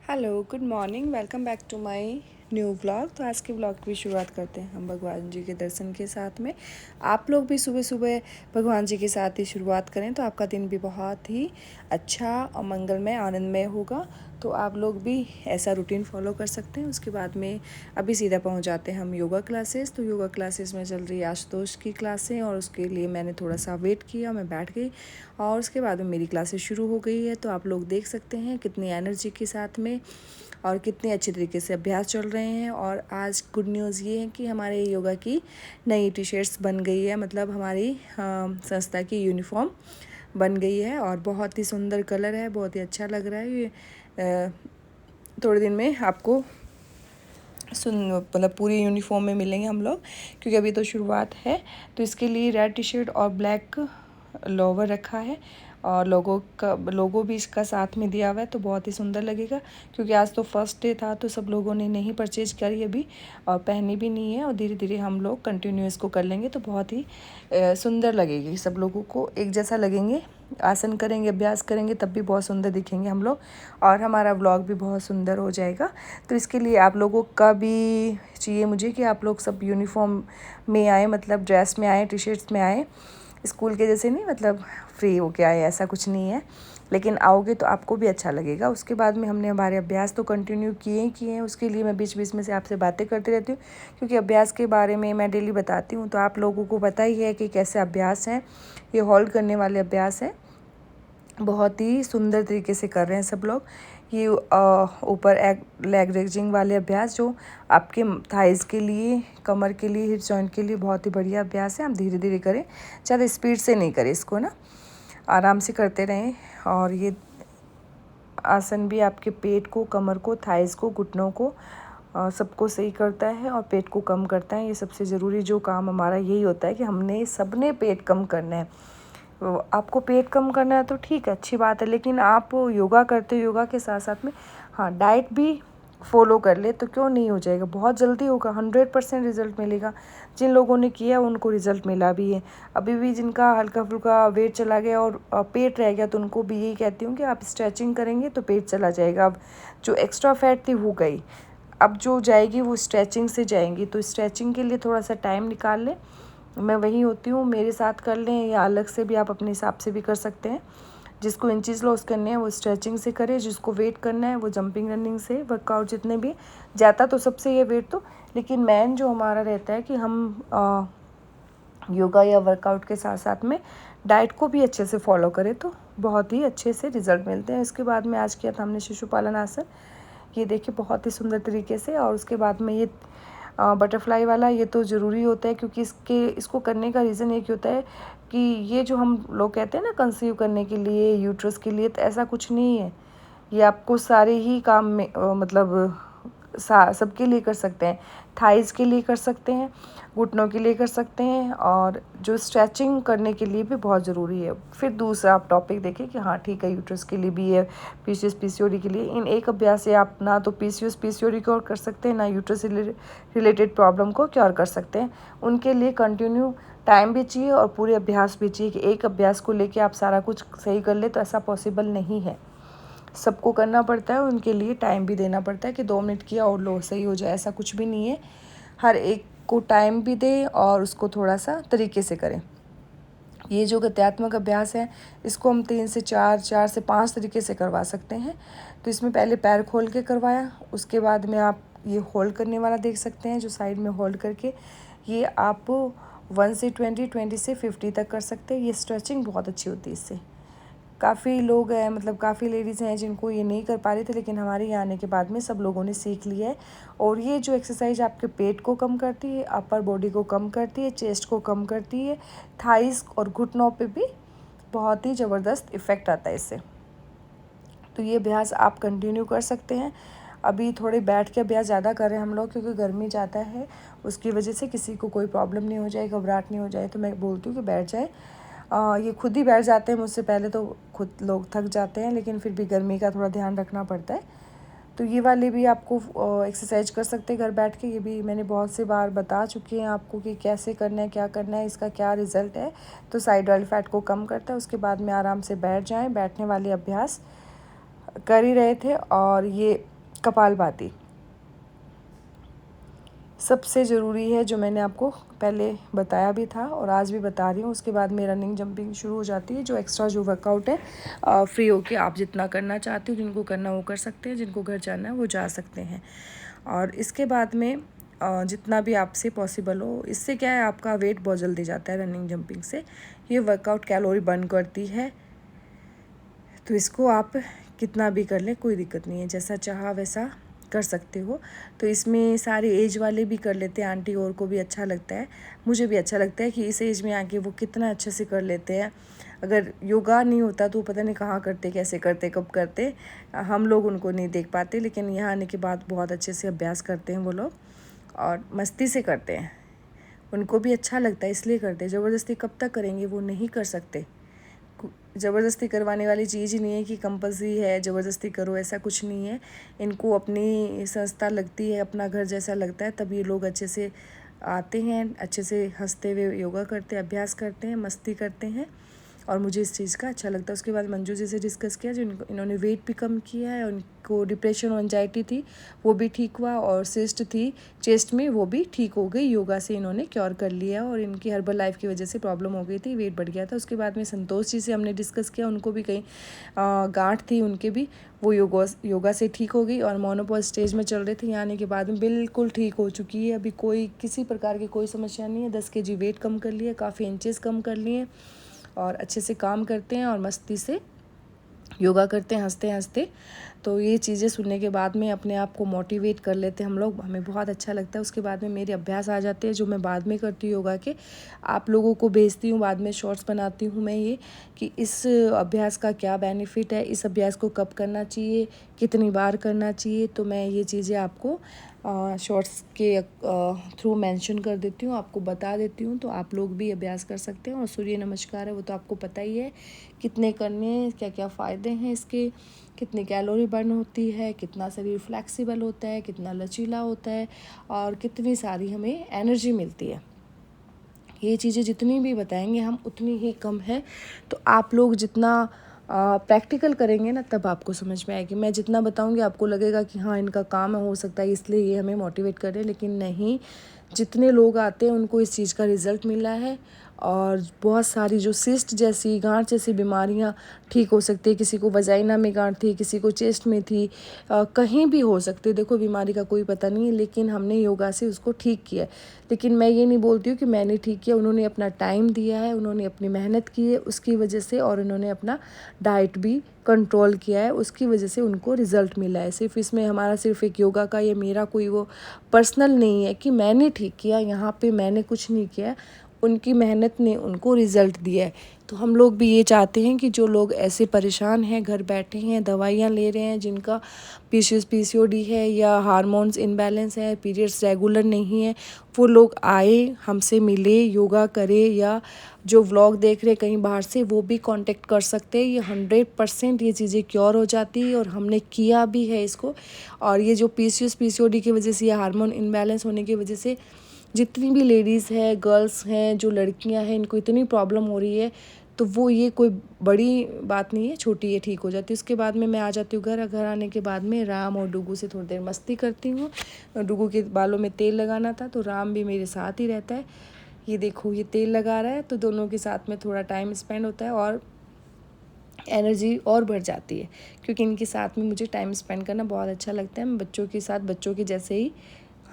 Hello, good morning, welcome back to my new vlog. तो आज के व्लॉग की शुरुआत करते हैं हम भगवान जी के दर्शन के साथ में। आप लोग भी सुबह सुबह भगवान जी के साथ ही शुरुआत करें तो आपका दिन भी बहुत ही अच्छा और मंगलमय आनंदमय होगा। तो आप लोग भी ऐसा रूटीन फॉलो कर सकते हैं। उसके बाद में अभी सीधा पहुंच जाते हैं हम योगा क्लासेस। तो योगा क्लासेस में चल रही है आशुतोष की क्लासें और उसके लिए मैंने थोड़ा सा वेट किया, मैं बैठ गई और उसके बाद में मेरी क्लासेस शुरू हो गई है। तो आप लोग देख सकते हैं कितनी एनर्जी के साथ में और कितने अच्छे तरीके से अभ्यास चल रहे हैं। और आज गुड न्यूज़ ये है कि हमारे योगा की नई टी शर्ट्स बन गई है, मतलब हमारी संस्था की यूनिफॉर्म बन गई है और बहुत ही सुंदर कलर है, बहुत ही अच्छा लग रहा है। ये थोड़े दिन में आपको मतलब पूरी यूनिफॉर्म में मिलेंगे हम लोग, क्योंकि अभी तो शुरुआत है। तो इसके लिए रेड टी शर्ट और ब्लैक लोवर रखा है और लोगो भी इसका साथ में दिया हुआ है, तो बहुत ही सुंदर लगेगा। क्योंकि आज तो फर्स्ट डे था तो सब लोगों ने नहीं परचेज करी अभी और पहनी भी नहीं है, और धीरे धीरे हम लोग कंटिन्यू इसको कर लेंगे तो बहुत ही सुंदर लगेगी, सब लोगों को एक जैसा लगेंगे। आसन करेंगे, अभ्यास करेंगे तब भी बहुत सुंदर दिखेंगे हम लोग और हमारा व्लॉग भी बहुत सुंदर हो जाएगा। तो इसके लिए आप लोगों का भी चाहिए मुझे कि आप लोग सब यूनिफॉर्म में आए, मतलब ड्रेस में आए, टी शर्ट्स में आए। स्कूल के जैसे नहीं, मतलब फ्री हो के आए, ऐसा कुछ नहीं है, लेकिन आओगे तो आपको भी अच्छा लगेगा। उसके बाद में हमने हमारे अभ्यास तो कंटिन्यू किए हैं। उसके लिए मैं बीच बीच में से आपसे बातें करती रहती हूँ, क्योंकि अभ्यास के बारे में मैं डेली बताती हूँ। तो आप लोगों को पता ही है कि कैसे अभ्यास हैं, ये होल्ड करने वाले अभ्यास हैं, बहुत ही सुंदर तरीके से कर रहे हैं सब लोग। ये ऊपर लेग रेजिंग वाले अभ्यास जो आपके थाइज़ के लिए, कमर के लिए, हिप जॉइंट के लिए बहुत ही बढ़िया अभ्यास है। हम धीरे धीरे करें, ज़्यादा स्पीड से नहीं करें, इसको ना आराम से करते रहें। और ये आसन भी आपके पेट को, कमर को, थाइज़ को, घुटनों को सबको सही करता है और पेट को कम करता है। ये सबसे ज़रूरी जो काम हमारा यही होता है कि हमने सबने पेट कम करना है। आपको पेट कम करना है तो ठीक है, अच्छी बात है, लेकिन आप योगा करते हो, योगा के साथ साथ में हाँ डाइट भी फॉलो कर ले तो क्यों नहीं हो जाएगा, बहुत जल्दी होगा, 100% रिज़ल्ट मिलेगा। जिन लोगों ने किया उनको रिज़ल्ट मिला भी है। अभी भी जिनका हल्का फुल्का वेट चला गया और पेट रह गया तो उनको भी यही कहती हूँ कि आप स्ट्रेचिंग करेंगे तो पेट चला जाएगा। अब जो एक्स्ट्रा फैट थी वो गई, अब जो जाएगी वो स्ट्रेचिंग से जाएंगी। तो स्ट्रेचिंग के लिए थोड़ा सा टाइम निकाल लें, मैं वहीं होती हूँ, मेरे साथ कर लें या अलग से भी आप अपने हिसाब से भी कर सकते हैं। जिसको इंचेस लॉस करने हैं वो स्ट्रेचिंग से करे, जिसको वेट करना है वो जंपिंग रनिंग से, वर्कआउट जितने भी जाता तो सबसे ये वेट तो, लेकिन मेन जो हमारा रहता है कि हम योगा या वर्कआउट के साथ साथ में डाइट को भी अच्छे से फॉलो करें तो बहुत ही अच्छे से रिजल्ट मिलते हैं। इसके बाद में आज किया था हमने शिशुपालन आसन, ये देखिए बहुत ही सुंदर तरीके से। और उसके बाद में ये बटरफ्लाई वाला, ये तो ज़रूरी होता है, क्योंकि इसको करने का रीज़न एक होता है कि ये जो हम लोग कहते हैं ना कंसीव करने के लिए, यूट्रस के लिए, तो ऐसा कुछ नहीं है। ये आपको सारे ही काम में मतलब सबके लिए कर सकते हैं, थाइज़ के लिए कर सकते हैं, घुटनों के लिए कर सकते हैं, और जो स्ट्रेचिंग करने के लिए भी बहुत ज़रूरी है। फिर दूसरा आप टॉपिक देखिए कि हाँ ठीक है, यूट्रस के लिए भी है, पीसीओएस पीसीओडी के लिए। इन एक अभ्यास से आप ना तो पीसीओएस पीसीओडी क्योर कर सकते हैं, ना यूट्रस रिलेटेड प्रॉब्लम को क्योर कर सकते हैं। उनके लिए कंटिन्यू टाइम भी चाहिए और पूरे अभ्यास भी चाहिए, कि एक अभ्यास को लेके आप सारा कुछ सही कर ले, तो ऐसा पॉसिबल नहीं है। सबको करना पड़ता है, उनके लिए टाइम भी देना पड़ता है कि 2 मिनट किया और लो सही हो जाए, ऐसा कुछ भी नहीं है। हर एक को टाइम भी दें और उसको थोड़ा सा तरीके से करें। ये जो गत्यात्मक अभ्यास है इसको हम 3 से 4, 4 से 5 तरीके से करवा सकते हैं। तो इसमें पहले पैर खोल के करवाया, उसके बाद में आप ये होल्ड करने वाला देख सकते हैं, जो साइड में होल्ड करके ये आप 1 से 20, 20 से 50 तक कर सकते हैं। ये स्ट्रेचिंग बहुत अच्छी होती है इससे। काफ़ी लोग हैं, मतलब काफ़ी लेडीज़ हैं जिनको ये नहीं कर पा रहे थे, लेकिन हमारे यहाँ आने के बाद में सब लोगों ने सीख लिया है। और ये जो एक्सरसाइज आपके पेट को कम करती है, अपर बॉडी को कम करती है, चेस्ट को कम करती है, थाइज़ और घुटनों पे भी बहुत ही ज़बरदस्त इफ़ेक्ट आता है इससे। तो ये अभ्यास आप कंटिन्यू कर सकते हैं। अभी थोड़े बैठ के अभ्यास ज़्यादा कर रहे हैं हम लोग, क्योंकि गर्मी ज़्यादा है, उसकी वजह से किसी को कोई प्रॉब्लम नहीं हो जाए, घबराहट नहीं हो जाए, तो मैं बोलती हूँ कि बैठ जाए। ये खुद ही बैठ जाते हैं, मुझसे पहले तो खुद लोग थक जाते हैं, लेकिन फिर भी गर्मी का थोड़ा ध्यान रखना पड़ता है। तो ये वाले भी आपको एक्सरसाइज कर सकते हैं घर बैठ के। ये भी मैंने बहुत से बार बता चुकी हैं आपको कि कैसे करना है, क्या करना है, इसका क्या रिज़ल्ट है। तो साइड वाली फैट को कम करता है। उसके बाद में आराम से बैठ जाएं, बैठने वाले अभ्यास कर ही रहे थे। और ये कपालभाति सबसे ज़रूरी है, जो मैंने आपको पहले बताया भी था और आज भी बता रही हूँ। उसके बाद में रनिंग जंपिंग शुरू हो जाती है। जो एक्स्ट्रा जो वर्कआउट है फ्री होके आप जितना करना चाहते हो, जिनको करना वो कर सकते हैं, जिनको घर जाना है वो जा सकते हैं। और इसके बाद में जितना भी आपसे पॉसिबल हो, इससे क्या है आपका वेट बहुत जल्दी जाता है रनिंग जंपिंग से। ये वर्कआउट कैलोरी बर्न करती है, तो इसको आप कितना भी कर लें कोई दिक्कत नहीं है, जैसा चाहा वैसा कर सकते हो। तो इसमें सारे एज वाले भी कर लेते हैं, आंटी और को भी अच्छा लगता है, मुझे भी अच्छा लगता है कि इस एज में आके वो कितना अच्छे से कर लेते हैं। अगर योगा नहीं होता तो पता नहीं कहाँ करते, कैसे करते, कब करते, हम लोग उनको नहीं देख पाते, लेकिन यहाँ आने के बाद बहुत अच्छे से अभ्यास करते हैं वो लोग और मस्ती से करते हैं। उनको भी अच्छा लगता है इसलिए करते हैं। ज़बरदस्ती कब तक करेंगे, वो नहीं कर सकते। ज़बरदस्ती करवाने वाली चीज़ ही नहीं है कि कंपल्सरी है ज़बरदस्ती करो, ऐसा कुछ नहीं है। इनको अपनी संस्था लगती है, अपना घर जैसा लगता है, तब ये लोग अच्छे से आते हैं, अच्छे से हंसते हुए योगा करते हैं, अभ्यास करते हैं, मस्ती करते हैं और मुझे इस चीज़ का अच्छा लगता है। उसके बाद मंजू जी से डिस्कस किया, जो इन्होंने वेट भी कम किया है, उनको डिप्रेशन और एंजाइटी थी वो भी ठीक हुआ और सिस्ट थी चेस्ट में वो भी ठीक हो गई। योगा से इन्होंने क्योर कर लिया और इनकी हर्बल लाइफ की वजह से प्रॉब्लम हो गई थी, वेट बढ़ गया था। उसके बाद में संतोष जी से हमने डिस्कस किया, उनको भी कहीं गांठ थी उनके भी, वो योगा से ठीक हो गई और मोनोपॉज स्टेज में चल रहे थे। यहाँ आने के बाद में बिल्कुल ठीक हो चुकी है, अभी कोई किसी प्रकार की कोई समस्या नहीं है। 10 kg वेट कम कर लिया, काफ़ी इंचेस कम कर लिए और अच्छे से काम करते हैं और मस्ती से योगा करते हैं हंसते हंसते। तो ये चीज़ें सुनने के बाद में अपने आप को मोटिवेट कर लेते हैं हम लोग, हमें बहुत अच्छा लगता है। उसके बाद में मेरे अभ्यास आ जाते हैं जो मैं बाद में करती हूँ योगा के, आप लोगों को भेजती हूँ, बाद में शॉर्ट्स बनाती हूँ मैं ये कि इस अभ्यास का क्या बेनिफिट है, इस अभ्यास को कब करना चाहिए, कितनी बार करना चाहिए। तो मैं ये चीज़ें आपको शॉर्ट्स के थ्रू मेंशन कर देती हूँ, आपको बता देती हूँ, तो आप लोग भी अभ्यास कर सकते हैं। और सूर्य नमस्कार है वो तो आपको पता ही है कितने करने हैं, क्या क्या फ़ायदे हैं इसके, कितनी कैलोरी बर्न होती है, कितना शरीर फ्लेक्सिबल होता है, कितना लचीला होता है और कितनी सारी हमें एनर्जी मिलती है। ये चीज़ें जितनी भी बताएंगे हम उतनी ही कम है। तो आप लोग जितना प्रैक्टिकल करेंगे ना तब आपको समझ में आएगी। मैं जितना बताऊंगी आपको लगेगा कि हाँ इनका काम है, हो सकता है इसलिए ये हमें मोटिवेट कर रहे हैं, लेकिन नहीं, जितने लोग आते हैं उनको इस चीज़ का रिज़ल्ट मिला है और बहुत सारी जो सिस्ट जैसी गांठ जैसी बीमारियां ठीक हो सकती है। किसी को वजाइना में गांठ थी, किसी को चेस्ट में थी, कहीं भी हो सकती है, देखो बीमारी का कोई पता नहीं है, लेकिन हमने योगा से उसको ठीक किया है। लेकिन मैं ये नहीं बोलती हूँ कि मैंने ठीक किया, उन्होंने अपना टाइम दिया है, उन्होंने अपनी मेहनत की है उसकी वजह से, और उन्होंने अपना डाइट भी कंट्रोल किया है, उसकी वजह से उनको रिज़ल्ट मिला है। सिर्फ इसमें हमारा सिर्फ एक योगा का या मेरा कोई वो पर्सनल नहीं है कि मैंने ठीक किया, यहाँ पे मैंने कुछ नहीं किया, उनकी मेहनत ने उनको रिज़ल्ट दिया है। तो हम लोग भी ये चाहते हैं कि जो लोग ऐसे परेशान हैं, घर बैठे हैं, दवाइयाँ ले रहे हैं, जिनका पीसीओडी है या हार्मोन्स इनबैलेंस है, पीरियड्स रेगुलर नहीं है, वो लोग आए, हमसे मिले, योगा करे, या जो व्लॉग देख रहे कहीं बाहर से वो भी कांटेक्ट कर सकते हैं। ये 100% ये चीज़ें क्योर हो जाती है और हमने किया भी है इसको। और ये जो पीसीओडी की वजह से या हार्मोन इनबैलेंस होने की वजह से जितनी भी लेडीज़ है, गर्ल्स हैं, जो लड़कियां हैं, इनको इतनी प्रॉब्लम हो रही है, तो वो ये कोई बड़ी बात नहीं है, छोटी ये ठीक हो जाती है। उसके बाद में मैं आ जाती हूँ घर। घर आने के बाद में राम और डुगू से थोड़ी देर मस्ती करती हूँ। डुगू के बालों में तेल लगाना था तो राम भी मेरे साथ ही रहता है। ये देखो ये तेल लगा रहा है, तो दोनों के साथ में थोड़ा टाइम स्पेंड होता है और एनर्जी और बढ़ जाती है, क्योंकि इनके साथ में मुझे टाइम स्पेंड करना बहुत अच्छा लगता है। मैं बच्चों के साथ बच्चों के जैसे ही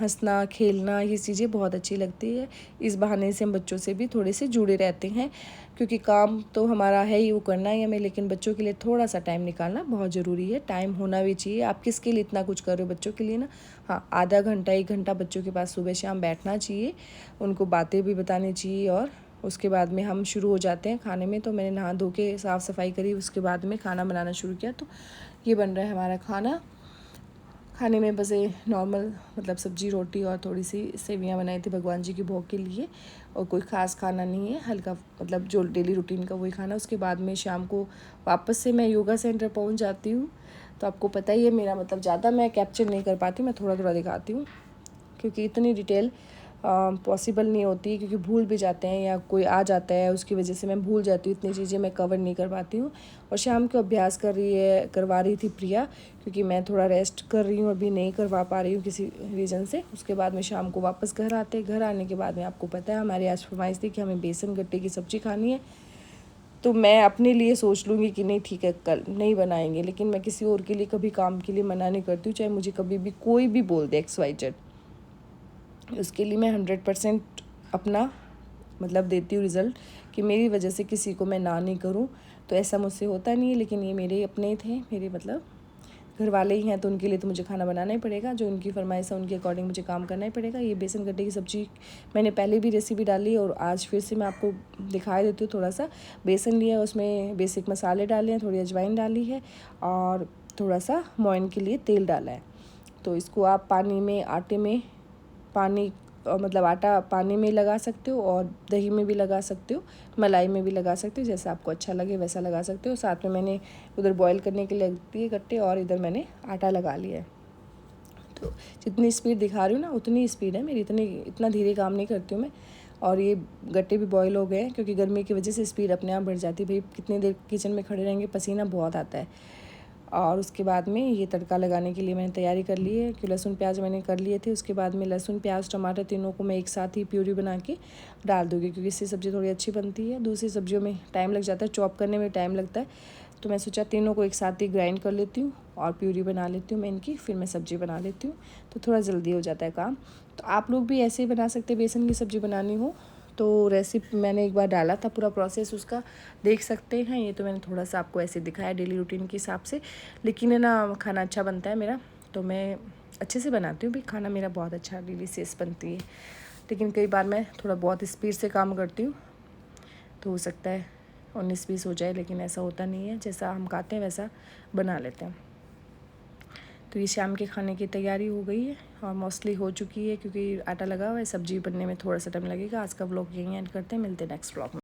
हंसना खेलना ये चीज़ें बहुत अच्छी लगती है। इस बहाने से हम बच्चों से भी थोड़े से जुड़े रहते हैं, क्योंकि काम तो हमारा है ही, वो करना ही हमें, लेकिन बच्चों के लिए थोड़ा सा टाइम निकालना बहुत ज़रूरी है। टाइम होना भी चाहिए। आप किसके लिए इतना कुछ कर रहे हो, बच्चों के लिए ना। हाँ, आधा घंटा 1 घंटा बच्चों के पास सुबह शाम बैठना चाहिए, उनको बातें भी बतानी चाहिए। और उसके बाद में हम शुरू हो जाते हैं खाने में। तो मैंने नहा धो के साफ़ सफाई करी, उसके बाद में खाना बनाना शुरू किया। तो ये बन रहा है हमारा खाना। खाने में बस नॉर्मल मतलब सब्जी रोटी और थोड़ी सी सेवियां बनाई थी भगवान जी की भोग के लिए, और कोई ख़ास खाना नहीं है, हल्का मतलब जो डेली रूटीन का वही खाना। उसके बाद में शाम को वापस से मैं योगा सेंटर पहुंच जाती हूँ। तो आपको पता ही है मेरा मतलब ज़्यादा मैं कैप्चर नहीं कर पाती, मैं थोड़ा थोड़ा दिखाती हूँ, क्योंकि इतनी डिटेल पॉसिबल नहीं होती, क्योंकि भूल भी जाते हैं या कोई आ जाता है, उसकी वजह से मैं भूल जाती हूँ, इतनी चीज़ें मैं कवर नहीं कर पाती हूँ। और शाम को अभ्यास करवा रही थी प्रिया, क्योंकि मैं थोड़ा रेस्ट कर रही हूँ, अभी नहीं करवा पा रही हूँ किसी रीज़न से। उसके बाद में शाम को वापस घर आने के बाद में आपको पता है हमारी आज फरमाइश थी कि हमें बेसन गट्टे की सब्ज़ी खानी है। तो मैं अपने लिए सोच लूँगी कि नहीं ठीक है कल नहीं बनाएंगे, लेकिन मैं किसी और के लिए कभी काम के लिए मना नहीं करती हूँ, चाहे मुझे कभी भी कोई भी बोल दे XYZ। उसके लिए मैं 100% अपना मतलब देती हूँ रिज़ल्ट, कि मेरी वजह से किसी को मैं ना नहीं करूँ। तो ऐसा मुझसे होता नहीं है, लेकिन ये मेरे अपने थे, मेरे मतलब घर वाले ही हैं, तो उनके लिए तो मुझे खाना बनाना ही पड़ेगा। जो उनकी फरमाइश है उनके अकॉर्डिंग मुझे काम करना ही पड़ेगा। ये बेसन गट्टे की सब्ज़ी मैंने पहले भी रेसिपी डाली और आज फिर से मैं आपको दिखा देती हूँ। थोड़ा सा बेसन लिया है, उसमें बेसिक मसाले डाले हैं, थोड़ी अजवाइन डाली है और थोड़ा सा मोइन के लिए तेल डाला है। तो इसको आप मतलब आटा पानी में लगा सकते हो और दही में भी लगा सकते हो, मलाई में भी लगा सकते हो, जैसा आपको अच्छा लगे वैसा लगा सकते हो। साथ में मैंने उधर बॉईल करने के लिए रख दिए गट्टे और इधर मैंने आटा लगा लिया है। तो जितनी स्पीड दिखा रही हूँ ना उतनी स्पीड है मेरी, इतना धीरे काम नहीं करती हूँ मैं। और ये गट्टे भी बॉईल हो गए हैं, क्योंकि गर्मी की वजह से स्पीड अपने आप बढ़ जाती है। भाई कितनी देर किचन में खड़े रहेंगे, पसीना बहुत आता है। और उसके बाद में ये तड़का लगाने के लिए मैंने तैयारी कर ली है कि लहसुन प्याज मैंने कर लिए थे। उसके बाद में लहसुन प्याज टमाटर तीनों को मैं एक साथ ही प्यूरी बना के डाल दूँगी, क्योंकि इससे सब्ज़ी थोड़ी अच्छी बनती है। दूसरी सब्जियों में टाइम लग जाता है, चॉप करने में टाइम लगता है, तो मैं सोचा तीनों को एक साथ ही ग्राइंड कर लेती हूँ और प्यूरी बना लेती हूँ मैं इनकी, फिर मैं सब्ज़ी बना लेती हूँ, तो थोड़ा जल्दी हो जाता है काम। तो आप लोग भी ऐसे ही बना सकते हैं, बेसन की सब्ज़ी बनानी हो तो रेसिपी मैंने एक बार डाला था, पूरा प्रोसेस उसका देख सकते हैं। ये तो मैंने थोड़ा सा आपको ऐसे दिखाया डेली रूटीन के हिसाब से, लेकिन है ना खाना अच्छा बनता है मेरा, तो मैं अच्छे से बनाती हूँ भी। खाना मेरा बहुत अच्छा डिलीशियस बनती है, लेकिन कई बार मैं थोड़ा बहुत स्पीड से काम करती हूँ, तो हो सकता है 19-20 हो जाए, लेकिन ऐसा होता नहीं है, जैसा हम खाते हैं वैसा बना लेते हैं। तो ये शाम के खाने की तैयारी हो गई है और मोस्टली हो चुकी है, क्योंकि आटा लगा हुआ है। सब्ज़ी बनने में थोड़ा सा टाइम लगेगा। आज का व्लॉग यहीं एंड करते हैं, मिलते हैं नेक्स्ट व्लॉग में।